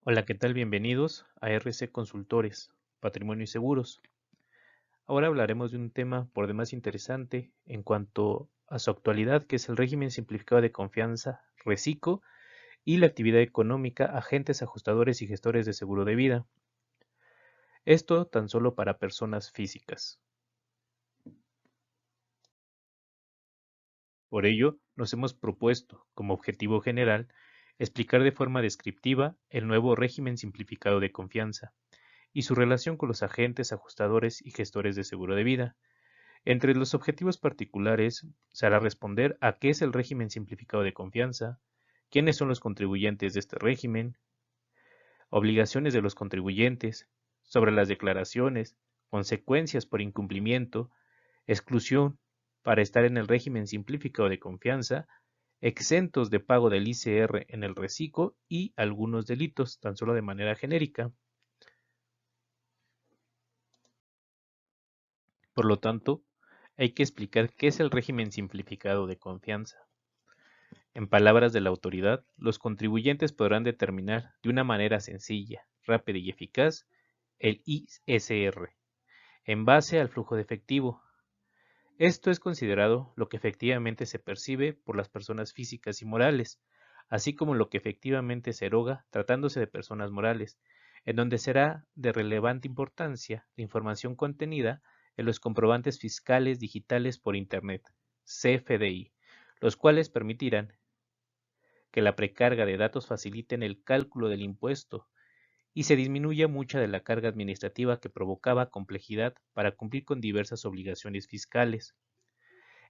Hola, ¿qué tal? Bienvenidos a RC Consultores, Patrimonio y Seguros. Ahora hablaremos de un tema por demás interesante en cuanto a su actualidad, que es el régimen simplificado de confianza, RECICO, y la actividad económica, agentes, ajustadores y gestores de seguro de vida. Esto tan solo para personas físicas. Por ello, nos hemos propuesto, como objetivo general, explicar de forma descriptiva el nuevo régimen simplificado de confianza y su relación con los agentes, ajustadores y gestores de seguro de vida. Entre los objetivos particulares se hará responder a qué es el régimen simplificado de confianza, quiénes son los contribuyentes de este régimen, obligaciones de los contribuyentes, sobre las declaraciones, consecuencias por incumplimiento, exclusión para estar en el régimen simplificado de confianza, exentos de pago del ICR en el RECICO y algunos delitos, tan solo de manera genérica. Por lo tanto, hay que explicar qué es el régimen simplificado de confianza. En palabras de la autoridad, los contribuyentes podrán determinar de una manera sencilla, rápida y eficaz el ISR en base al flujo de efectivo. Esto es considerado lo que efectivamente se percibe por las personas físicas y morales, así como lo que efectivamente se eroga tratándose de personas morales, en donde será de relevante importancia la información contenida en los comprobantes fiscales digitales por Internet, CFDI, los cuales permitirán que la precarga de datos faciliten el cálculo del impuesto y se disminuya mucha de la carga administrativa que provocaba complejidad para cumplir con diversas obligaciones fiscales.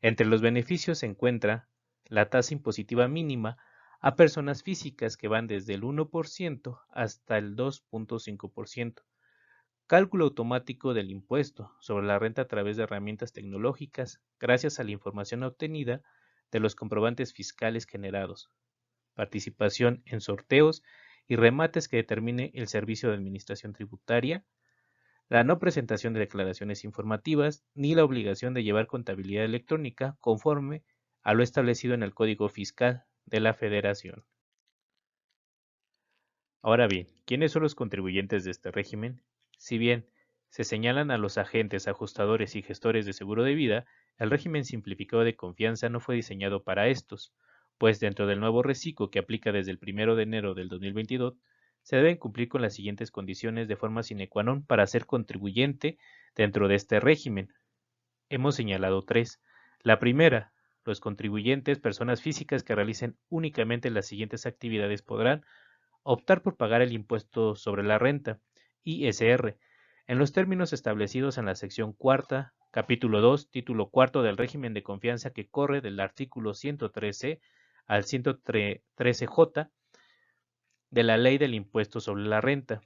Entre los beneficios se encuentra la tasa impositiva mínima a personas físicas que van desde el 1% hasta el 2.5%, cálculo automático del impuesto sobre la renta a través de herramientas tecnológicas gracias a la información obtenida de los comprobantes fiscales generados, participación en sorteos y remates que determine el Servicio de Administración Tributaria, la no presentación de declaraciones informativas ni la obligación de llevar contabilidad electrónica conforme a lo establecido en el Código Fiscal de la Federación. Ahora bien, ¿quiénes son los contribuyentes de este régimen? Si bien se señalan a los agentes, ajustadores y gestores de seguro de vida, el régimen simplificado de confianza no fue diseñado para estos, pues dentro del nuevo reciclo que aplica desde el 1 de enero del 2022, se deben cumplir con las siguientes condiciones de forma sine qua non para ser contribuyente dentro de este régimen. Hemos señalado tres. La primera, los contribuyentes, personas físicas que realicen únicamente las siguientes actividades podrán optar por pagar el impuesto sobre la renta, ISR, en los términos establecidos en la sección cuarta, capítulo 2, título cuarto del régimen de confianza que corre del artículo 113 al 113J de la Ley del Impuesto sobre la Renta.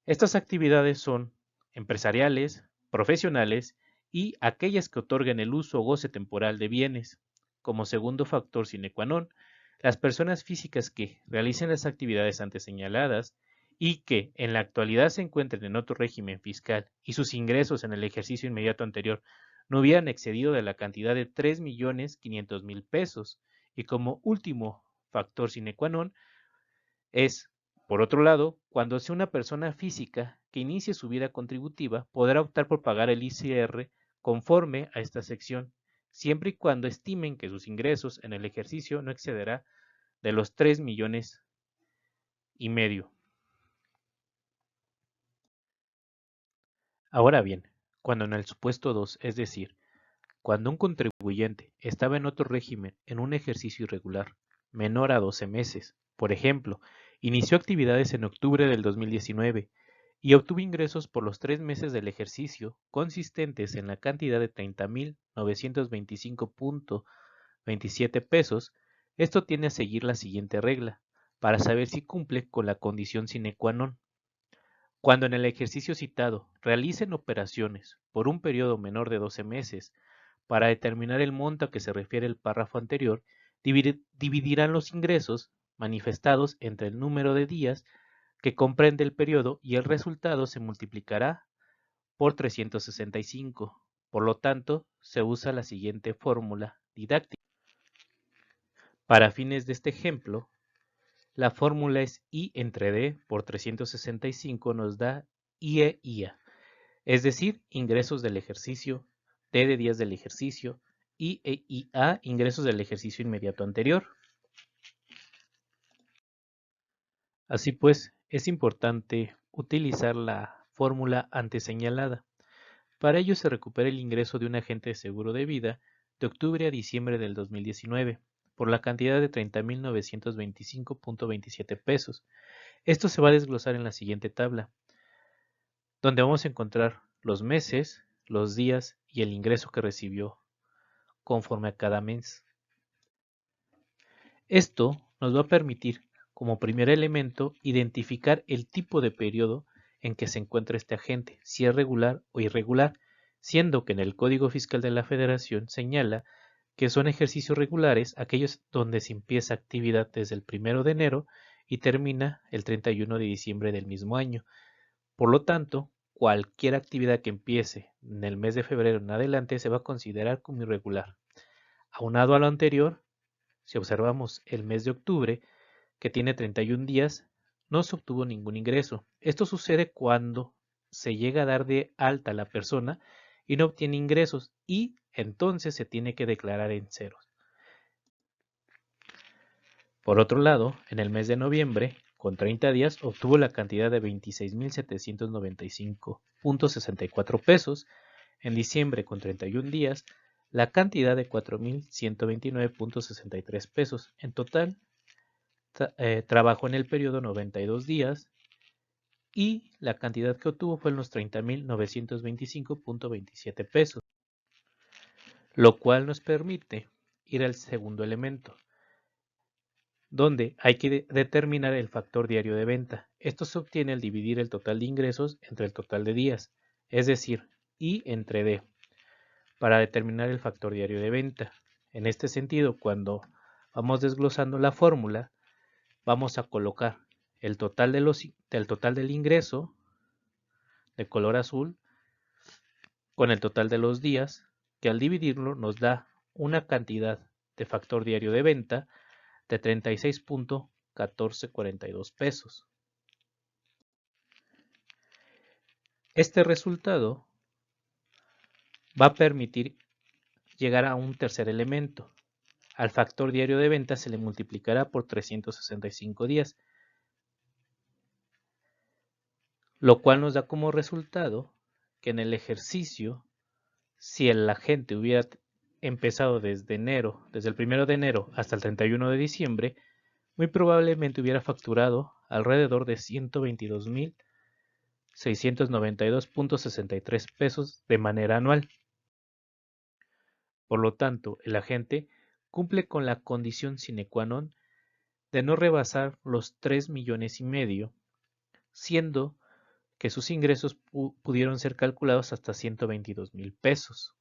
Estas actividades son empresariales, profesionales y aquellas que otorguen el uso o goce temporal de bienes. Como segundo factor sine qua non, las personas físicas que realicen las actividades antes señaladas y que en la actualidad se encuentren en otro régimen fiscal y sus ingresos en el ejercicio inmediato anterior no hubieran excedido de la cantidad de 3.500.000 pesos. Y como último factor sine qua non es, por otro lado, cuando sea una persona física que inicie su vida contributiva, podrá optar por pagar el ICR conforme a esta sección, siempre y cuando estimen que sus ingresos en el ejercicio no excederá de los 3,5 millones. Ahora bien, cuando en el supuesto 2, es decir, cuando un contribuyente estaba en otro régimen en un ejercicio irregular menor a 12 meses, por ejemplo, inició actividades en octubre del 2019 y obtuvo ingresos por los 3 meses del ejercicio consistentes en la cantidad de 30.925.27 pesos, esto tiene a seguir la siguiente regla para saber si cumple con la condición sine qua non. Cuando en el ejercicio citado realicen operaciones por un periodo menor de 12 meses, para determinar el monto a que se refiere el párrafo anterior, dividirán los ingresos manifestados entre el número de días que comprende el periodo y el resultado se multiplicará por 365. Por lo tanto, se usa la siguiente fórmula didáctica. Para fines de este ejemplo, La fórmula es I entre D por 365 nos da IEIA, es decir, ingresos del ejercicio, D de días del ejercicio, IEIA, ingresos del ejercicio inmediato anterior. Así pues, es importante utilizar la fórmula antes señalada. Para ello se recupera el ingreso de un agente de seguro de vida de octubre a diciembre del 2019 por la cantidad de 30.925.27 pesos. Esto se va a desglosar en la siguiente tabla, donde vamos a encontrar los meses, los días y el ingreso que recibió conforme a cada mes. Esto nos va a permitir, como primer elemento, identificar el tipo de periodo en que se encuentra este agente, si es regular o irregular, siendo que en el Código Fiscal de la Federación señala que son ejercicios regulares aquellos donde se empieza actividad desde el 1 de enero y termina el 31 de diciembre del mismo año. Por lo tanto, cualquier actividad que empiece en el mes de febrero en adelante se va a considerar como irregular. Aunado a lo anterior, si observamos el mes de octubre, que tiene 31 días, no se obtuvo ningún ingreso. Esto sucede cuando se llega a dar de alta a la persona y no obtiene ingresos y entonces se tiene que declarar en ceros. Por otro lado, en el mes de noviembre, con 30 días, obtuvo la cantidad de 26.795.64 pesos. En diciembre, con 31 días, la cantidad de 4.129.63 pesos. En total, trabajó en el periodo 92 días y la cantidad que obtuvo fue en los 30.925.27 pesos, lo cual nos permite ir al segundo elemento, donde hay que determinar el factor diario de venta. Esto se obtiene al dividir el total de ingresos entre el total de días, es decir, I entre D, para determinar el factor diario de venta. En este sentido, cuando vamos desglosando la fórmula, vamos a colocar el total del total del ingreso de color azul con el total de los días, que al dividirlo nos da una cantidad de factor diario de venta de 36.1442 pesos. Este resultado va a permitir llegar a un tercer elemento. Al factor diario de venta se le multiplicará por 365 días, lo cual nos da como resultado que en el ejercicio, si el agente hubiera empezado desde el 1 de enero hasta el 31 de diciembre, muy probablemente hubiera facturado alrededor de 122.692.63 pesos de manera anual. Por lo tanto, el agente cumple con la condición sine qua non de no rebasar los 3,5 millones, siendo que sus ingresos pudieron ser calculados hasta 122,000 pesos.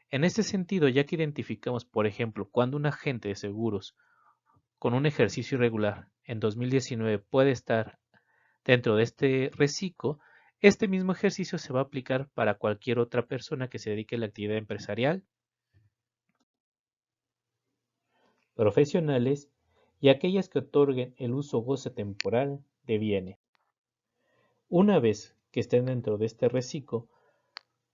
En este sentido, ya que identificamos, por ejemplo, cuando un agente de seguros con un ejercicio irregular en 2019 puede estar dentro de este reciclo, este mismo ejercicio se va a aplicar para cualquier otra persona que se dedique a la actividad empresarial, profesionales y aquellas que otorguen el uso o goce temporal de bienes. Una vez que estén dentro de este reciclo,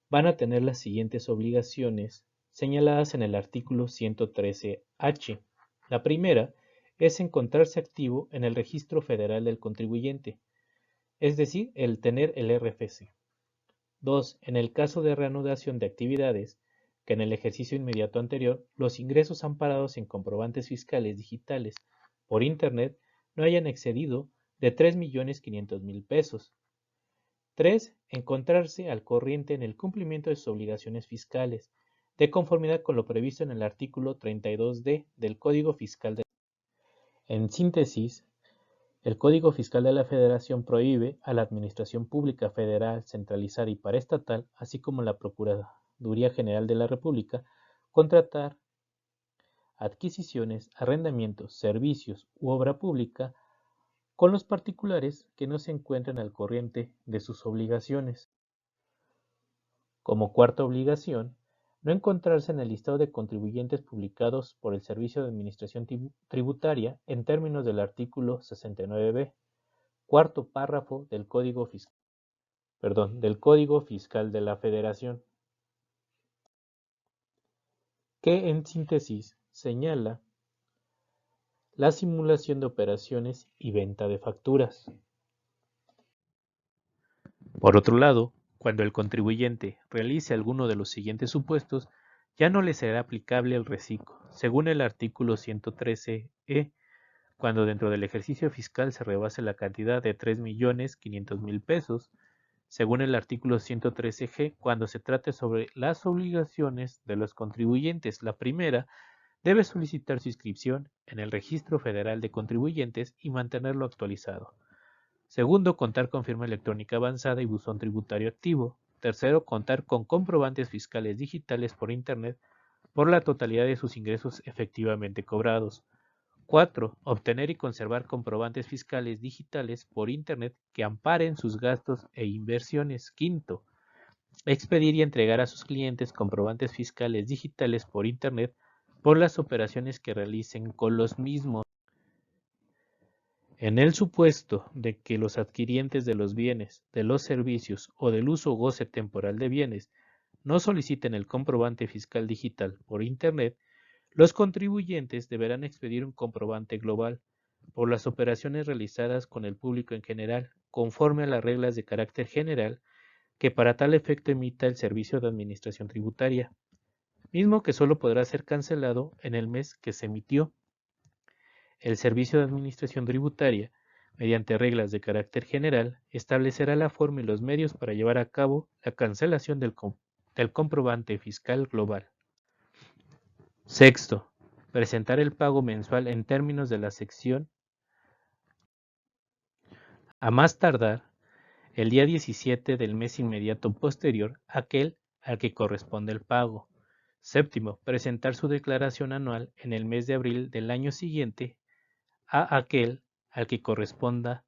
van a tener las siguientes obligaciones señaladas en el artículo 113H. La primera es encontrarse activo en el Registro Federal del Contribuyente, es decir, el tener el RFC. 2. En el caso de reanudación de actividades, que en el ejercicio inmediato anterior los ingresos amparados en comprobantes fiscales digitales por Internet no hayan excedido de 3,500,000 pesos. 3. Encontrarse al corriente en el cumplimiento de sus obligaciones fiscales, de conformidad con lo previsto en el artículo 32D del Código Fiscal de la Federación. En síntesis, el Código Fiscal de la Federación prohíbe a la Administración Pública Federal, centralizada y paraestatal, así como la Procuraduría General de la República, contratar adquisiciones, arrendamientos, servicios u obra pública con los particulares que no se encuentren al corriente de sus obligaciones. Como cuarta obligación, no encontrarse en el listado de contribuyentes publicados por el Servicio de Administración Tributaria en términos del artículo 69b, cuarto párrafo del del Código Fiscal de la Federación, que en síntesis señala la simulación de operaciones y venta de facturas. Por otro lado, cuando el contribuyente realice alguno de los siguientes supuestos, ya no le será aplicable el reciclo, según el artículo 113e, cuando dentro del ejercicio fiscal se rebase la cantidad de 3.500.000 pesos, según el artículo 113g, cuando se trate sobre las obligaciones de los contribuyentes. La primera debe solicitar su inscripción en el Registro Federal de Contribuyentes y mantenerlo actualizado. Segundo, contar con firma electrónica avanzada y buzón tributario activo. Tercero, contar con comprobantes fiscales digitales por Internet por la totalidad de sus ingresos efectivamente cobrados. 4. Obtener y conservar comprobantes fiscales digitales por Internet que amparen sus gastos e inversiones. Quinto, expedir y entregar a sus clientes comprobantes fiscales digitales por Internet por las operaciones que realicen con los mismos. En el supuesto de que los adquirientes de los bienes, de los servicios o del uso o goce temporal de bienes no soliciten el comprobante fiscal digital por Internet, los contribuyentes deberán expedir un comprobante global por las operaciones realizadas con el público en general, conforme a las reglas de carácter general que para tal efecto emita el Servicio de Administración Tributaria, mismo que solo podrá ser cancelado en el mes que se emitió. El Servicio de Administración Tributaria, mediante reglas de carácter general, establecerá la forma y los medios para llevar a cabo la cancelación del comprobante fiscal global. Sexto, presentar el pago mensual en términos de la sección a más tardar el día 17 del mes inmediato posterior a aquel al que corresponde el pago. Séptimo, presentar su declaración anual en el mes de abril del año siguiente a aquel al que corresponda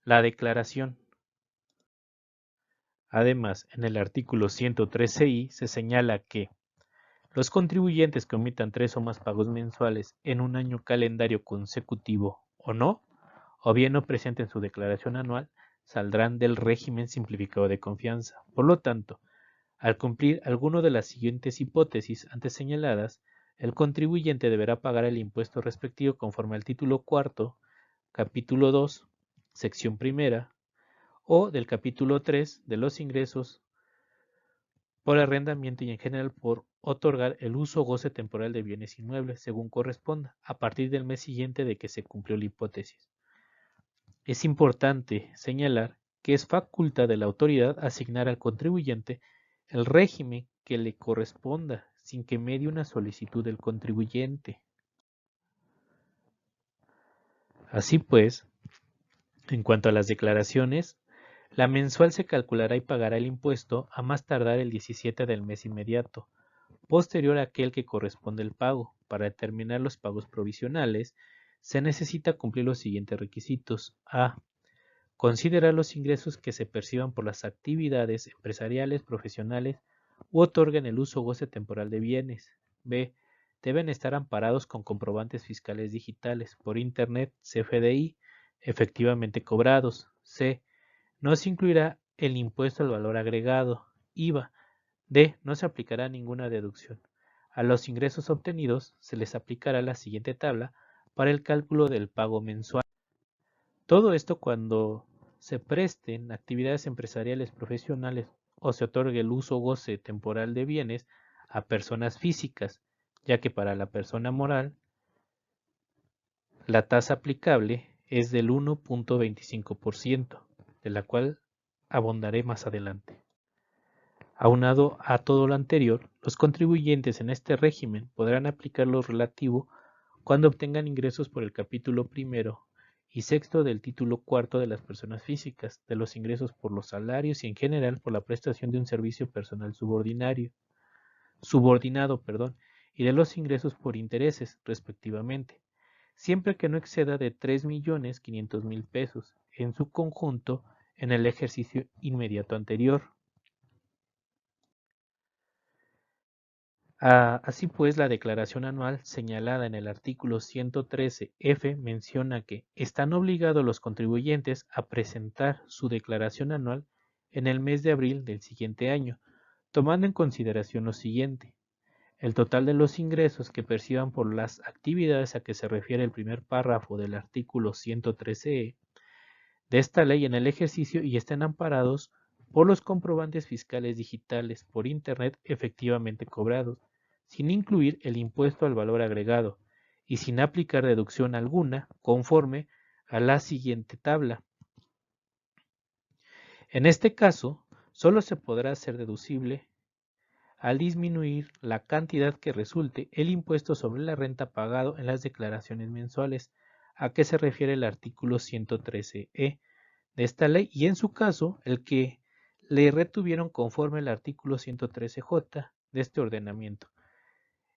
la declaración. Además, en el artículo 113i se señala que los contribuyentes que omitan 3 o más pagos mensuales en un año calendario consecutivo o no, o bien no presenten su declaración anual, saldrán del régimen simplificado de confianza. Por lo tanto, al cumplir alguno de las siguientes hipótesis antes señaladas, el contribuyente deberá pagar el impuesto respectivo conforme al título cuarto, capítulo 2, sección primera, o del capítulo 3 de los ingresos por arrendamiento y en general por otorgar el uso o goce temporal de bienes inmuebles, según corresponda, a partir del mes siguiente de que se cumplió la hipótesis. Es importante señalar que es facultad de la autoridad asignar al contribuyente el régimen que le corresponda, sin que medie una solicitud del contribuyente. Así pues, en cuanto a las declaraciones, la mensual se calculará y pagará el impuesto a más tardar el 17 del mes inmediato, posterior a aquel que corresponde el pago. Para determinar los pagos provisionales, se necesita cumplir los siguientes requisitos. A. Considerar los ingresos que se perciban por las actividades empresariales, profesionales u otorguen el uso o goce temporal de bienes. B. Deben estar amparados con comprobantes fiscales digitales por Internet, CFDI, efectivamente cobrados. C. No se incluirá el impuesto al valor agregado, IVA. D. No se aplicará ninguna deducción. A los ingresos obtenidos se les aplicará la siguiente tabla para el cálculo del pago mensual. Todo esto cuando se presten actividades empresariales profesionales o se otorgue el uso o goce temporal de bienes a personas físicas, ya que para la persona moral la tasa aplicable es del 1.25%, de la cual abundaré más adelante. Aunado a todo lo anterior, los contribuyentes en este régimen podrán aplicar lo relativo cuando obtengan ingresos por el capítulo primero y sexto del título cuarto de las personas físicas, de los ingresos por los salarios y en general por la prestación de un servicio personal subordinado, y de los ingresos por intereses, respectivamente, siempre que no exceda de 3.500.000 pesos en su conjunto en el ejercicio inmediato anterior. Así pues, la declaración anual señalada en el artículo 113F menciona que están obligados los contribuyentes a presentar su declaración anual en el mes de abril del siguiente año, tomando en consideración lo siguiente: el total de los ingresos que perciban por las actividades a que se refiere el primer párrafo del artículo 113E de esta ley en el ejercicio y estén amparados por los comprobantes fiscales digitales por Internet efectivamente cobrados, sin incluir el impuesto al valor agregado y sin aplicar deducción alguna conforme a la siguiente tabla. En este caso, solo se podrá hacer deducible al disminuir la cantidad que resulte el impuesto sobre la renta pagado en las declaraciones mensuales a que se refiere el artículo 113E de esta ley y en su caso el que le retuvieron conforme al artículo 113J de este ordenamiento,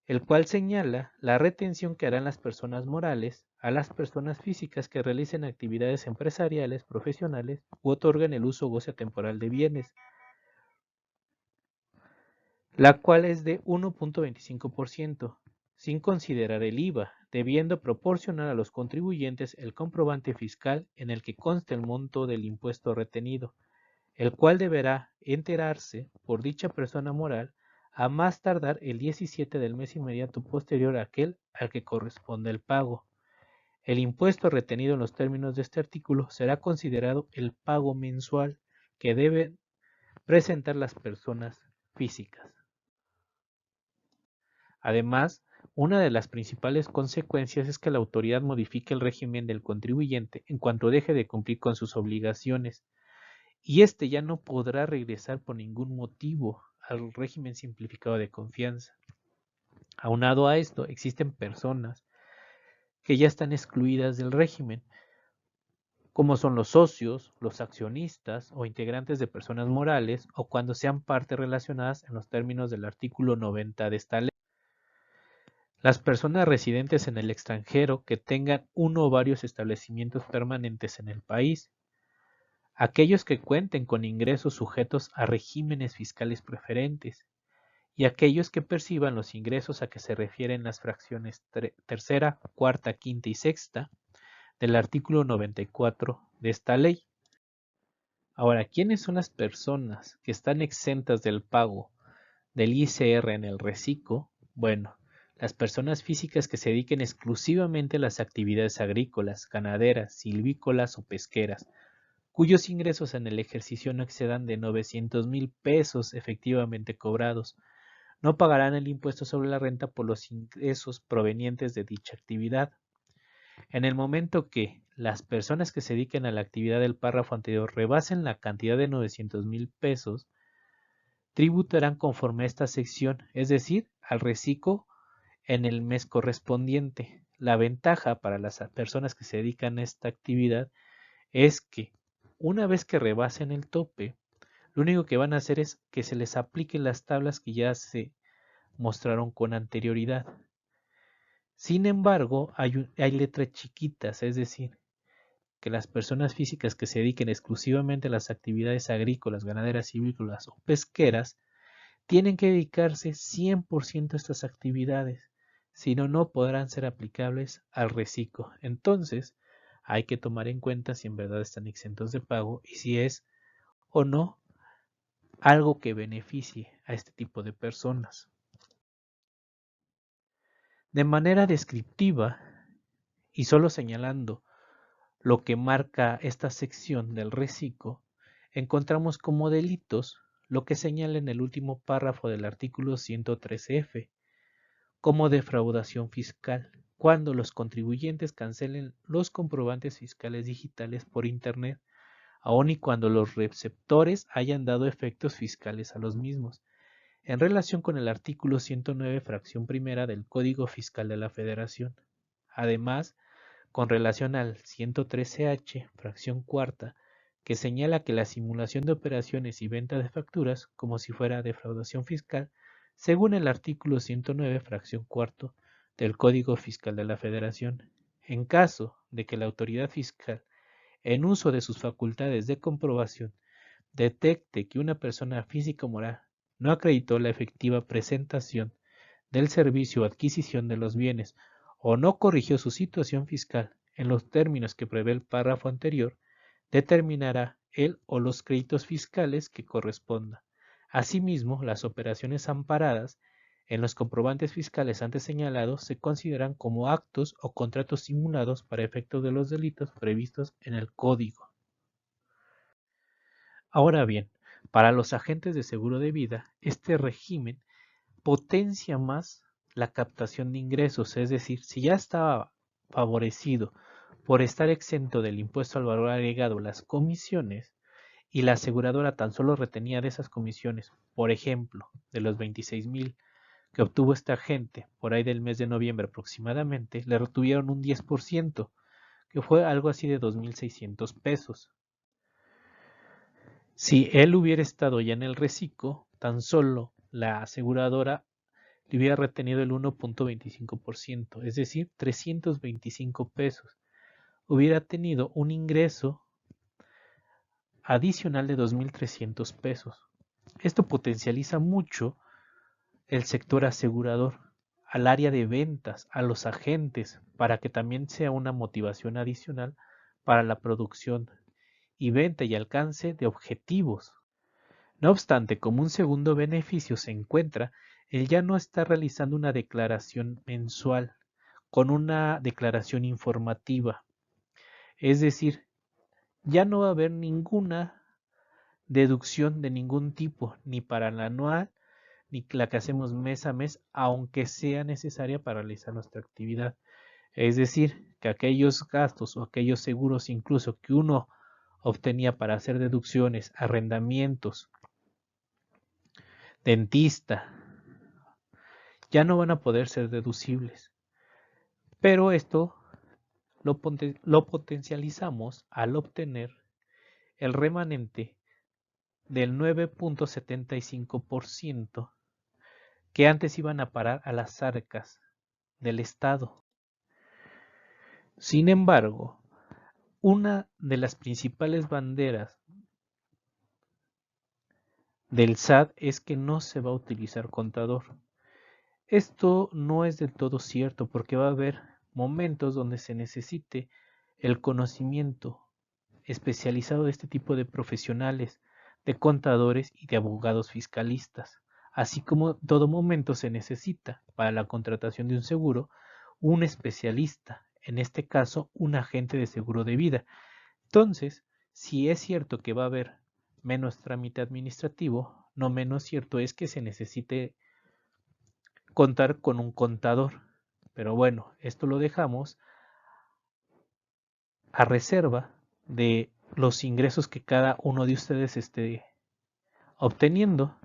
el cual señala la retención que harán las personas morales a las personas físicas que realicen actividades empresariales, profesionales u otorguen el uso o goce temporal de bienes, la cual es de 1.25%, sin considerar el IVA, debiendo proporcionar a los contribuyentes el comprobante fiscal en el que conste el monto del impuesto retenido, el cual deberá enterarse por dicha persona moral a más tardar el 17 del mes inmediato posterior a aquel al que corresponde el pago. El impuesto retenido en los términos de este artículo será considerado el pago mensual que deben presentar las personas físicas. Además, una de las principales consecuencias es que la autoridad modifique el régimen del contribuyente en cuanto deje de cumplir con sus obligaciones, y éste ya no podrá regresar por ningún motivo al régimen simplificado de confianza. Aunado a esto, existen personas que ya están excluidas del régimen, como son los socios, los accionistas o integrantes de personas morales, o cuando sean partes relacionadas en los términos del artículo 90 de esta ley. Las personas residentes en el extranjero que tengan uno o varios establecimientos permanentes en el país, aquellos que cuenten con ingresos sujetos a regímenes fiscales preferentes y aquellos que perciban los ingresos a que se refieren las fracciones tercera, cuarta, quinta y sexta del artículo 94 de esta ley. Ahora, ¿quiénes son las personas que están exentas del pago del ICR en el reciclo? Bueno, las personas físicas que se dediquen exclusivamente a las actividades agrícolas, ganaderas, silvícolas o pesqueras, cuyos ingresos en el ejercicio no excedan de 900,000 pesos efectivamente cobrados, no pagarán el impuesto sobre la renta por los ingresos provenientes de dicha actividad. En el momento que las personas que se dediquen a la actividad del párrafo anterior rebasen la cantidad de 900,000 pesos, tributarán conforme a esta sección, es decir, al reciclo en el mes correspondiente. La ventaja para las personas que se dedican a esta actividad es que una vez que rebasen el tope, lo único que van a hacer es que se les apliquen las tablas que ya se mostraron con anterioridad. Sin embargo, hay letras chiquitas, es decir, que las personas físicas que se dediquen exclusivamente a las actividades agrícolas, ganaderas, silvícolas o pesqueras tienen que dedicarse 100% a estas actividades, si no, no podrán ser aplicables al reciclo. Entonces, hay que tomar en cuenta si en verdad están exentos de pago y si es o no algo que beneficie a este tipo de personas. De manera descriptiva y solo señalando lo que marca esta sección del reciclo, encontramos como delitos lo que señala en el último párrafo del artículo 113F, como defraudación fiscal, cuando los contribuyentes cancelen los comprobantes fiscales digitales por Internet, aun y cuando los receptores hayan dado efectos fiscales a los mismos, en relación con el artículo 109, fracción primera del Código Fiscal de la Federación. Además, con relación al 113H, fracción cuarta, que señala que la simulación de operaciones y venta de facturas, como si fuera defraudación fiscal, según el artículo 109, fracción cuarto del Código Fiscal de la Federación, en caso de que la autoridad fiscal, en uso de sus facultades de comprobación, detecte que una persona física o moral no acreditó la efectiva presentación del servicio o adquisición de los bienes o no corrigió su situación fiscal en los términos que prevé el párrafo anterior, determinará el o los créditos fiscales que correspondan. Asimismo, las operaciones amparadas en los comprobantes fiscales antes señalados se consideran como actos o contratos simulados para efectos de los delitos previstos en el Código. Ahora bien, para los agentes de seguro de vida, este régimen potencia más la captación de ingresos, es decir, si ya estaba favorecido por estar exento del impuesto al valor agregado las comisiones y la aseguradora tan solo retenía de esas comisiones, por ejemplo, de los 26,000 que obtuvo este agente por ahí del mes de noviembre aproximadamente, le retuvieron un 10%, que fue algo así de 2,600 pesos. Si él hubiera estado ya en el reciclo, tan solo la aseguradora le hubiera retenido el 1.25%, es decir, 325 pesos. Hubiera tenido un ingreso adicional de 2,300 pesos. Esto potencializa mucho el sector asegurador, al área de ventas, a los agentes, para que también sea una motivación adicional para la producción y venta y alcance de objetivos. No obstante, como un segundo beneficio se encuentra el ya no está realizando una declaración mensual con una declaración informativa. Es decir, ya no va a haber ninguna deducción de ningún tipo, ni para la anual, ni la que hacemos mes a mes, aunque sea necesaria para realizar nuestra actividad. Es decir, que aquellos gastos o aquellos seguros incluso que uno obtenía para hacer deducciones, arrendamientos, dentista, ya no van a poder ser deducibles. Pero esto lo potencializamos al obtener el remanente del 9.75% que antes iban a parar a las arcas del Estado. Sin embargo, una de las principales banderas del SAT es que no se va a utilizar contador. Esto no es del todo cierto porque va a haber momentos donde se necesite el conocimiento especializado de este tipo de profesionales, de contadores y de abogados fiscalistas, así como en todo momento se necesita para la contratación de un seguro un especialista, en este caso un agente de seguro de vida. Entonces, si es cierto que va a haber menos trámite administrativo, no menos cierto es que se necesite contar con un contador. Pero bueno, esto lo dejamos a reserva de los ingresos que cada uno de ustedes esté obteniendo.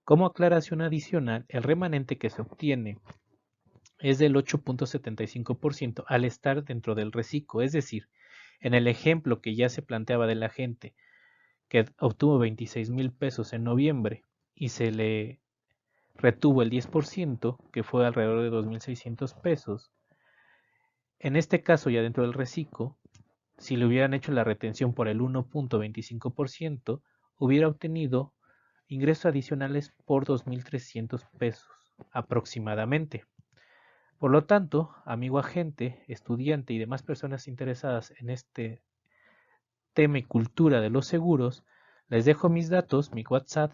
Como aclaración adicional, el remanente que se obtiene es del 8.75% al estar dentro del reciclo, es decir, en el ejemplo que ya se planteaba de la gente que obtuvo 26,000 pesos en noviembre y se le retuvo el 10%, que fue alrededor de 2,600 pesos. En este caso, ya dentro del reciclo, si le hubieran hecho la retención por el 1.25%, hubiera obtenido ingresos adicionales por 2,300 pesos aproximadamente. Por lo tanto, amigo agente, estudiante y demás personas interesadas en este tema y cultura de los seguros, les dejo mis datos, mi WhatsApp,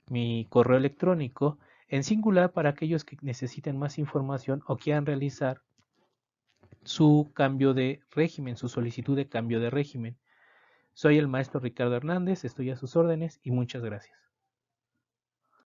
mi correo electrónico, en singular para aquellos que necesiten más información o quieran realizar su cambio de régimen, su solicitud de cambio de régimen. Soy el maestro Ricardo Hernández, estoy a sus órdenes y muchas gracias.